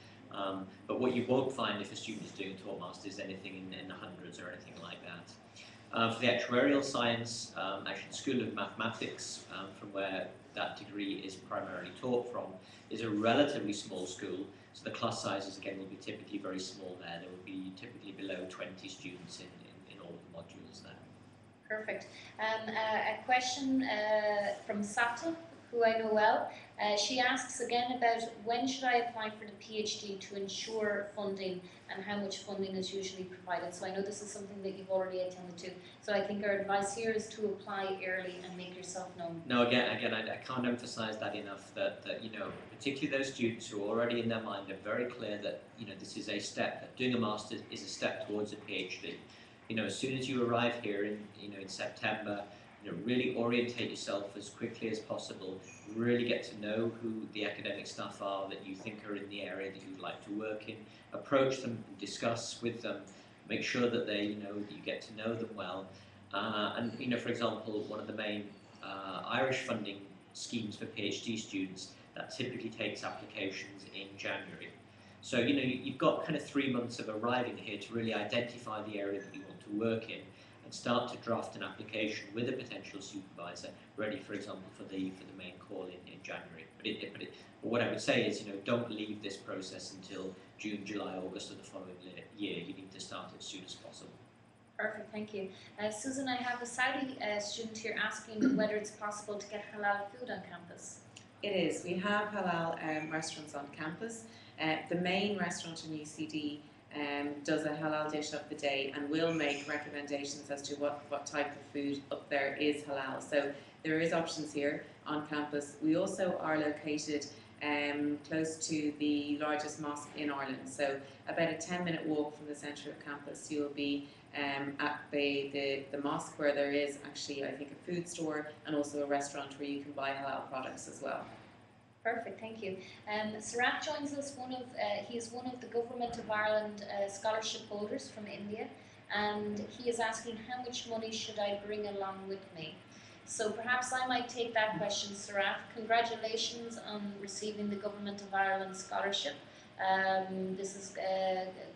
But what you won't find if a student is doing a taught master is anything in the hundreds or anything like that. For the Actuarial Science, actually the School of Mathematics, from where that degree is primarily taught from, is a relatively small school, so the class sizes again will be typically very small there. There will be typically below 20 students in all of the modules there. Perfect. A question from Sata, who I know well. She asks again about when should I apply for the PhD to ensure funding and how much funding is usually provided. So I know this is something that you've already attended to. So I think our advice here is to apply early and make yourself known. No, again, I can't emphasise that enough. That you know, particularly those students who are already in their mind are very clear that this is a step. That doing a master's is a step towards a PhD. As soon as you arrive here in September, really orientate yourself as quickly as possible. Really get to know who the academic staff are that you think are in the area that you'd like to work in. Approach them, discuss with them, make sure that they that you get to know them well. And for example, one of the main Irish funding schemes for PhD students that typically takes applications in January. So you've got kind of 3 months of arriving here to really identify the area that you want to work in, and start to draft an application with a potential supervisor ready, for example, for the main call in January. But what I would say is, don't leave this process until June, July, August of the following year. You need to start as soon as possible. Perfect, thank you. Susan, I have a Saudi student here asking whether it's possible to get halal food on campus. It is. We have halal restaurants on campus. The main restaurant in UCD does a halal dish of the day and will make recommendations as to what type of food up there is halal. So there is options here on campus. We also are located close to the largest mosque in Ireland. So about a 10-minute walk from the centre of campus, you'll be at the mosque, where there is actually, I think, a food store and also a restaurant where you can buy halal products as well. Perfect, thank you. Sarat joins us. He is one of the Government of Ireland scholarship holders from India, and he is asking how much money should I bring along with me. So perhaps I might take that question, Sarat. Congratulations on receiving the Government of Ireland scholarship. This is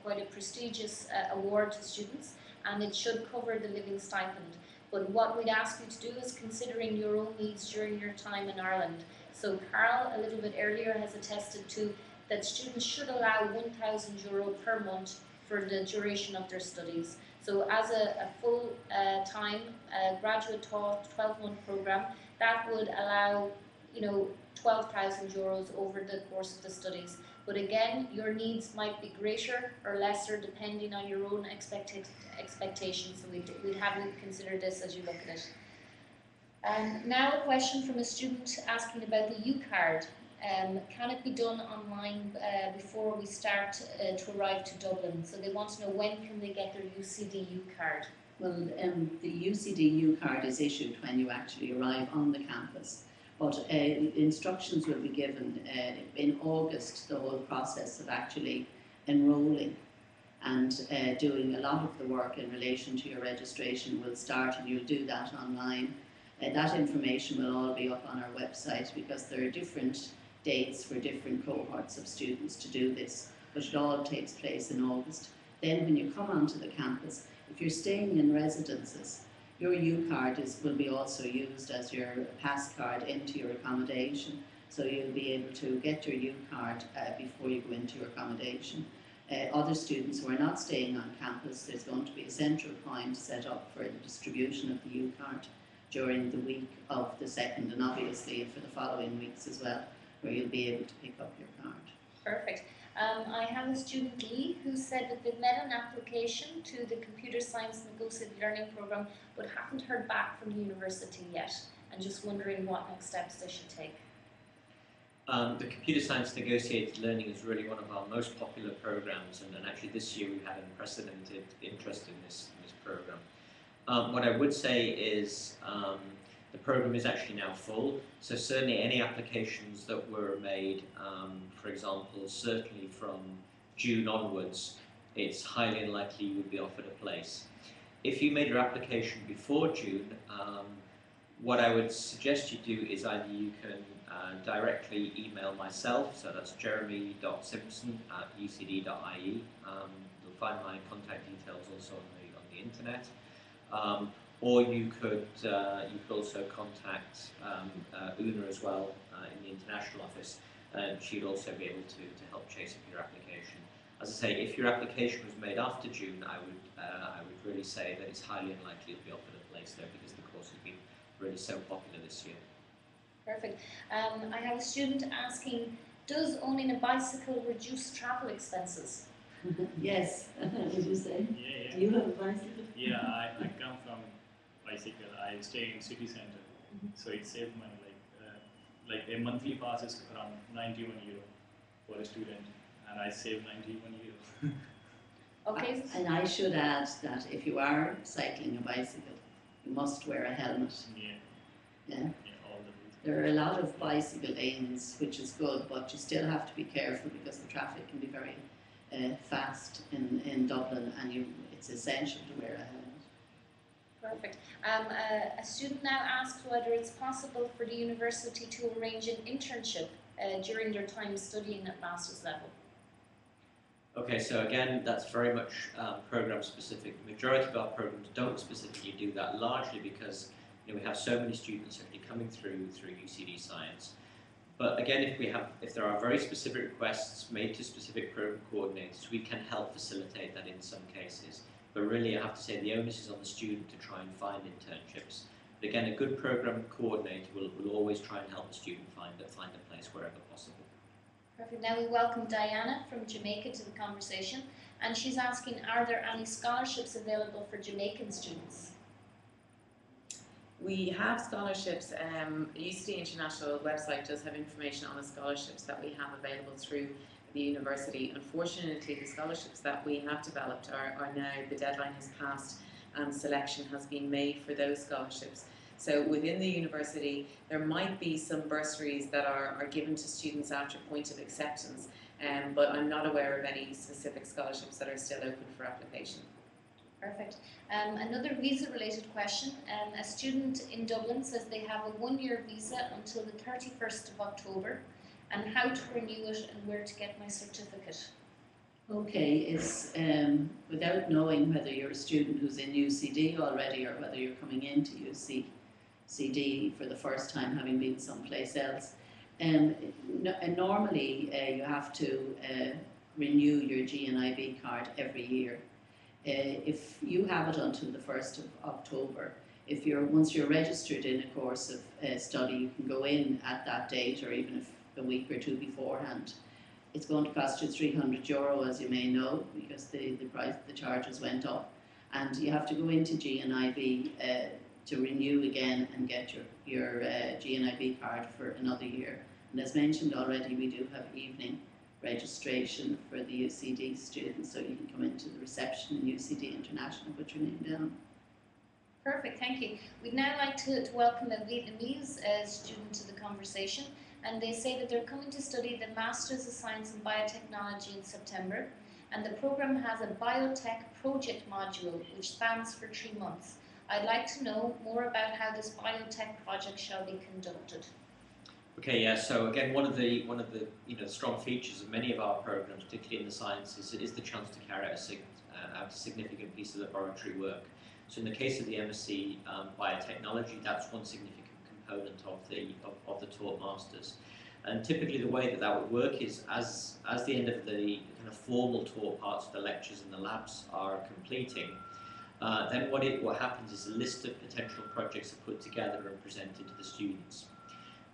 quite a prestigious award to students, and it should cover the living stipend. But what we'd ask you to do is considering your own needs during your time in Ireland. So Carl, a little bit earlier, has attested to that students should allow €1,000 per month for the duration of their studies. So as a full-time graduate taught 12-month programme, that would allow €12,000 over the course of the studies. But again, your needs might be greater or lesser depending on your own expectations. So we'd have you consider this as you look at it. Now a question from a student asking about the U-card. Can it be done online before we start to arrive to Dublin? So they want to know when can they get their UCD U-card? Well, the UCD U-card is issued when you actually arrive on the campus. But instructions will be given in August. The whole process of actually enrolling and doing a lot of the work in relation to your registration will start, and you'll do that online. That information will all be up on our website, because there are different dates for different cohorts of students to do this, but it all takes place in August. Then when you come onto the campus, if you're staying in residences, your U-card will be also used as your pass card into your accommodation. So you'll be able to get your U-card before you go into your accommodation. other students who are not staying on campus, there's going to be a central point set up for the distribution of the U card during the week of the 2nd, and obviously for the following weeks as well, where you'll be able to pick up your card. Perfect. I have a student, Lee, who said that they've made an application to the Computer Science Negotiated Learning Programme but haven't heard back from the university yet, and just wondering what next steps they should take. The Computer Science Negotiated Learning is really one of our most popular programs, and actually this year we've had unprecedented interest in this program. What I would say is the program is actually now full, so certainly any applications that were made, for example, certainly from June onwards, it's highly unlikely you would be offered a place. If you made your application before June, what I would suggest you do is either you can directly email myself, so that's jeremy.simpson@ucd.ie. You'll find my contact details also on the internet. Or you could also contact Una as well in the international office, and she'd also be able to help chase up your application. As I say, if your application was made after June, I would really say that it's highly unlikely you'll be offered a place there because the course has been really so popular this year. Perfect. I have a student asking, does owning a bicycle reduce travel expenses? Yes, would you say? Yeah. Do you have a bicycle? Yeah, I come from bicycle. I stay in city center, so it saved money. Like a monthly pass is around €91 for a student, and I save €91. Okay. And I should add that if you are cycling a bicycle, you must wear a helmet. Yeah, Yeah. all the way. There are a lot of bicycle lanes, which is good, but you still have to be careful because the traffic can be very fast in Dublin, and it's essential to wear a helmet. Perfect. A student now asks whether it's possible for the university to arrange an internship during their time studying at master's level. Okay, so again, that's very much program specific. The majority of our programs don't specifically do that, largely because we have so many students actually coming through UCD Science. But again, if there are very specific requests made to specific program coordinators, we can help facilitate that in some cases. But really, I have to say the onus is on the student to try and find internships. But again, a good program coordinator will always try and help the student find a place wherever possible. Perfect. Now we welcome Diana from Jamaica to the conversation, and she's asking, are there any scholarships available for Jamaican students? We have scholarships. The UCD International website does have information on the scholarships that we have available through the university. Unfortunately, the scholarships that we have developed are now, the deadline has passed and selection has been made for those scholarships. So within the university, there might be some bursaries that are given to students after point of acceptance, but I'm not aware of any specific scholarships that are still open for application. Perfect. Another visa-related question. A student in Dublin says they have a one-year visa until the 31st of October, and how to renew it and where to get my certificate. Okay, it's without knowing whether you're a student who's in UCD already or whether you're coming into UCD for the first time, having been someplace else. Normally, you have to renew your GNIB card every year. If you have it until the 1st of October, once you're registered in a course of study, you can go in at that date, or even if a week or two beforehand. It's going to cost you €300, as you may know, because the charges went up, and you have to go into GNIB to renew again and get your GNIB card for another year. And as mentioned already, we do have evening registration for the UCD students, so you can come into the reception in UCD International, put your name down. Perfect, thank you. We'd now like to welcome a Vietnamese student to the conversation, and they say that they're coming to study the Masters of Science in Biotechnology in September, and the program has a Biotech Project module which spans for 3 months. I'd like to know more about how this Biotech Project shall be conducted. Okay, yeah. So again, one of the strong features of many of our programs, particularly in the sciences, is the chance to carry out a significant piece of laboratory work. So in the case of the MSc Biotechnology, that's one significant component of the taught masters. And typically the way that that would work is as the end of the kind of formal taught parts of the lectures and the labs are completing, then what happens is a list of potential projects are put together and presented to the students.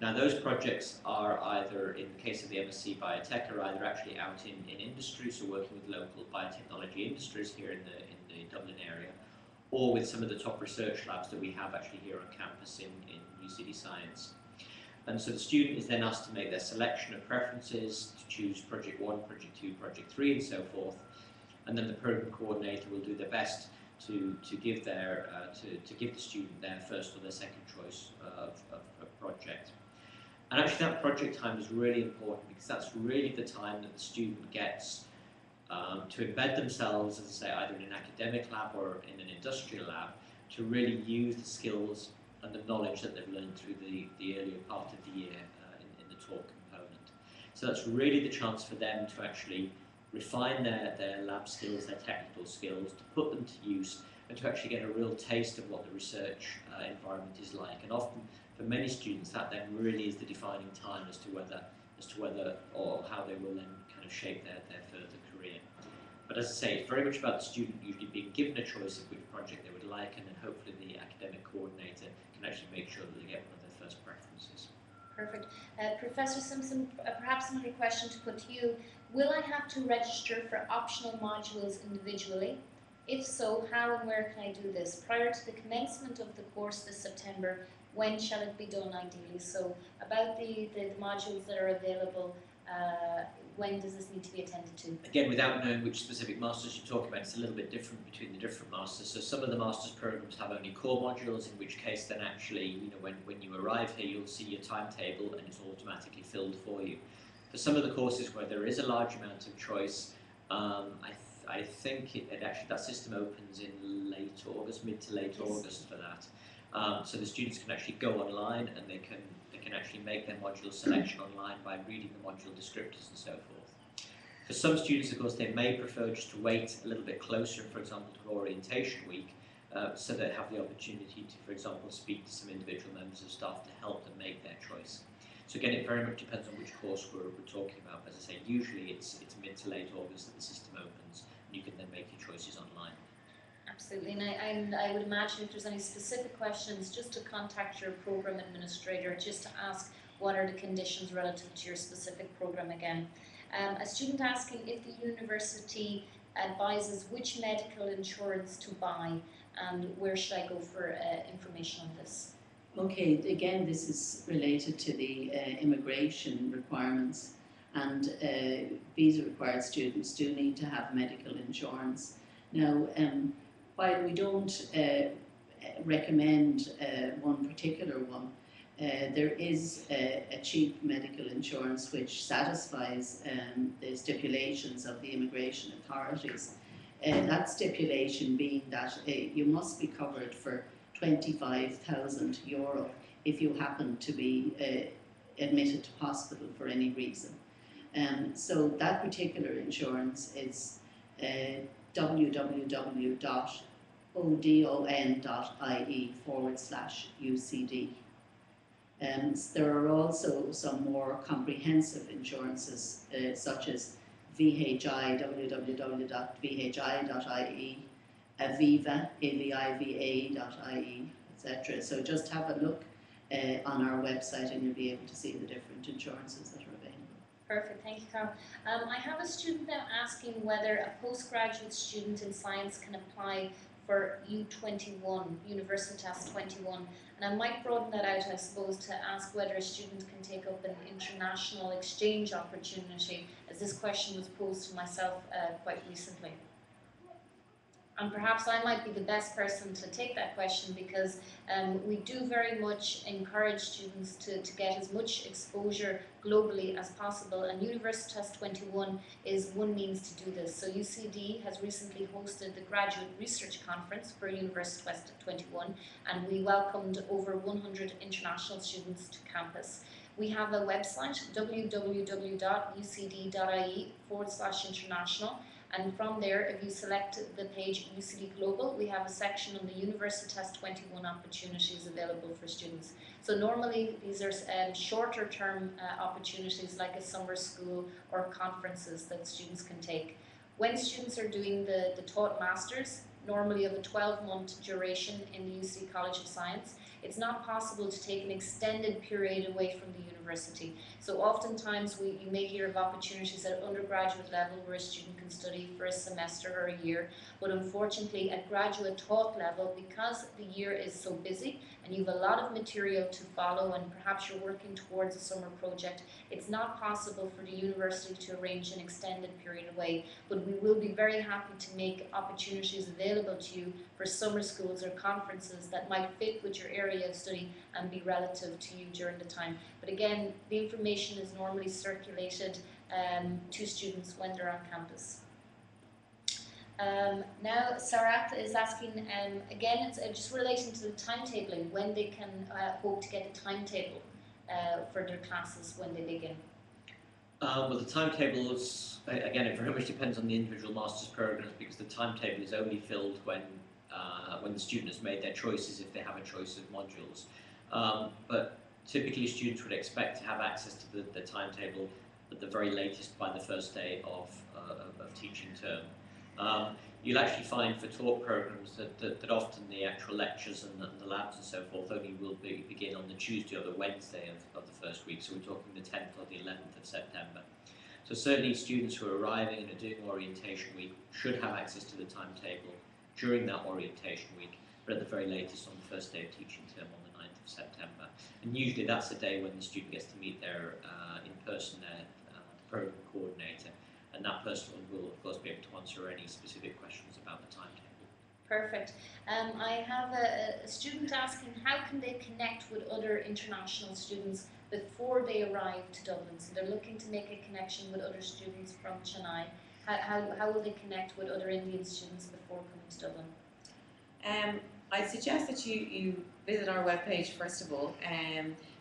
Now those projects are either, in the case of the MSc Biotech, are either actually out in industry, so working with local biotechnology industries here in the Dublin area, or with some of the top research labs that we have actually here on campus in UCD Science. And so the student is then asked to make their selection of preferences, to choose project 1, project 2, project 3 and so forth, and then the program coordinator will do their best to give the student their first or their second choice of project. And actually that project time is really important because that's really the time that the student gets to embed themselves, as I say, either in an academic lab or in an industrial lab, to really use the skills and the knowledge that they've learned through the earlier part of the year in the taught component. So that's really the chance for them to actually refine their lab skills, their technical skills, to put them to use, and to actually get a real taste of what the research environment is like. And often, for many students, that then really is the defining time as to whether or how they will then kind of shape their further career. But as I say, it's very much about the student usually being given a choice of which project they would like, and then hopefully the academic coordinator can actually make sure that they get one of their first preferences. Perfect. Professor Simpson, perhaps another question to put to you. Will I have to register for optional modules individually? If so, how and where can I do this? Prior to the commencement of the course this September, when shall it be done ideally? So about the modules that are available, when does this need to be attended to? Again, without knowing which specific masters you're talking about, it's a little bit different between the different masters. So some of the masters programs have only core modules, in which case then actually, you know, when you arrive here, you'll see your timetable and it's automatically filled for you. For some of the courses where there is a large amount of choice, I think it actually, that system opens in late August, mid to late August for that. So the students can actually go online and they can actually make their module selection online by reading the module descriptors and so forth. For some students, of course, they may prefer just to wait a little bit closer, for example, to orientation week, so they have the opportunity to, for example, speak to some individual members of staff to help them make their choice. So again, it very much depends on which course we're talking about. As I say, usually it's mid to late August that the system opens, and you can then make your choices online. Absolutely, and I would imagine if there's any specific questions, just to contact your program administrator, just to ask what are the conditions relative to your specific program again. A student asking if the university advises which medical insurance to buy, and where should I go for information on this? Okay, again, this is related to the immigration requirements, and visa required students do need to have medical insurance. Now, while we don't recommend one particular one, there is a cheap medical insurance which satisfies the stipulations of the immigration authorities. That stipulation being that you must be covered for €25,000 if you happen to be admitted to hospital for any reason. So that particular insurance is www.odon.ie/UCD. There are also some more comprehensive insurances such as VHI, www.vhi.ie, Aviva, aviva.ie, etc. So just have a look on our website and you'll be able to see the different insurances that are available. Perfect, thank you, Carol. I have a student now asking whether a postgraduate student in science can apply for U21, Universitas 21. And I might broaden that out, I suppose, to ask whether a student can take up an international exchange opportunity, as this question was posed to myself quite recently. And perhaps I might be the best person to take that question, because we do very much encourage students to get as much exposure globally as possible, and Universitas 21 is one means to do this. So UCD has recently hosted the Graduate Research Conference for Universitas 21, and we welcomed over 100 international students to campus. We have a website, www.ucd.ie/international, And from there, if you select the page UCD Global, we have a section on the Universitas 21 opportunities available for students. So normally these are shorter term opportunities like a summer school or conferences that students can take. When students are doing the taught masters, normally of a 12-month duration in the UC College of Science, it's not possible to take an extended period away from the university. So oftentimes you may hear of opportunities at undergraduate level where a student can study for a semester or a year, but unfortunately at graduate taught level, because the year is so busy and you have a lot of material to follow and perhaps you're working towards a summer project, it's not possible for the university to arrange an extended period away. But we will be very happy to make opportunities available to you for summer schools or conferences that might fit with your area of study and be relative to you during the time. But again, the information is normally circulated to students when they're on campus. Now, Sarat is asking, again, it's just relating to the timetabling, when they can hope to get a timetable for their classes when they begin. Well, the timetable is, again, it very much depends on the individual master's programs, because the timetable is only filled when the student has made their choices, if they have a choice of modules. But typically students would expect to have access to the timetable at the very latest by the first day of teaching term. You'll actually find for taught programs that often the actual lectures and the labs and so forth only will begin on the Tuesday or the Wednesday of the first week, so we're talking the 10th or the 11th of September. So certainly students who are arriving and are doing orientation week should have access to the timetable during that orientation week, but at the very latest on the first day of teaching term on the 9th of September. And usually that's the day when the student gets to meet their, in person, the program coordinator. And that person will, of course, be able to answer any specific questions about the timetable. Perfect. I have a student asking, how can they connect with other international students before they arrive to Dublin? So they're looking to make a connection with other students from Chennai. How will they connect with other Indian students before coming to Dublin? I suggest that you visit our webpage first of all.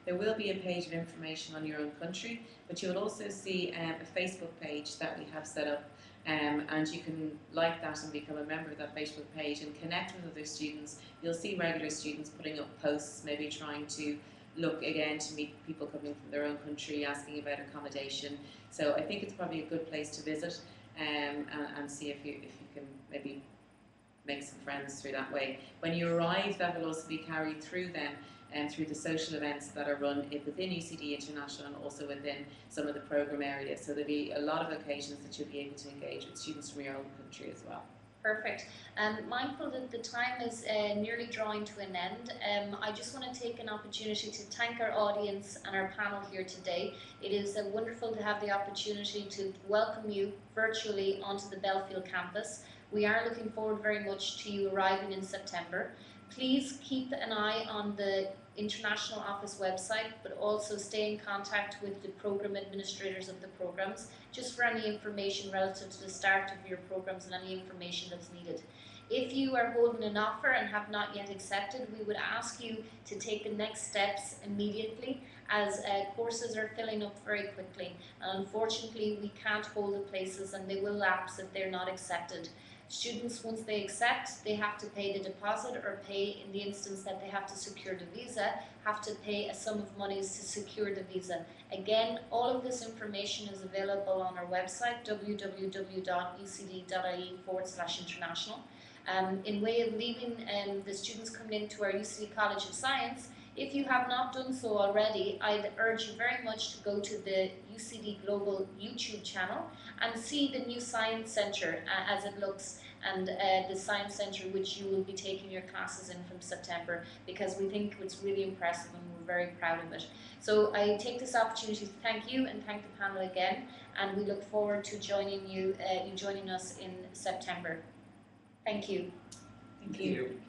There will be a page of information on your own country, but you will also see a Facebook page that we have set up, and you can like that and become a member of that Facebook page and connect with other students. You'll see regular students putting up posts, maybe trying to look again to meet people coming from their own country, asking about accommodation. So I think it's probably a good place to visit and see if you can maybe make some friends through that way. When you arrive, that will also be carried through then and through the social events that are run within UCD International and also within some of the programme areas. So there'll be a lot of occasions that you'll be able to engage with students from your own country as well. Perfect. Mindful that the time is nearly drawing to an end, I just want to take an opportunity to thank our audience and our panel here today. It is wonderful to have the opportunity to welcome you virtually onto the Belfield campus. We are looking forward very much to you arriving in September. Please keep an eye on the International Office website, but also stay in contact with the program administrators of the programs, just for any information relative to the start of your programs and any information that's needed. If you are holding an offer and have not yet accepted, we would ask you to take the next steps immediately, as courses are filling up very quickly. And unfortunately, we can't hold the places and they will lapse if they're not accepted. Students, once they accept, they have to pay the deposit, or pay, in the instance that they have to secure the visa, have to pay a sum of monies to secure the visa. Again, all of this information is available on our website, www.ucd.ie/international. In way of leaving the students coming into our UCD College of Science, if you have not done so already, I'd urge you very much to go to the UCD Global YouTube channel and see the new Science Centre as it looks, and the Science Centre which you will be taking your classes in from September, because we think it's really impressive and we're very proud of it. So I take this opportunity to thank you and thank the panel again, and we look forward to joining you joining us in September. Thank you. Thank you.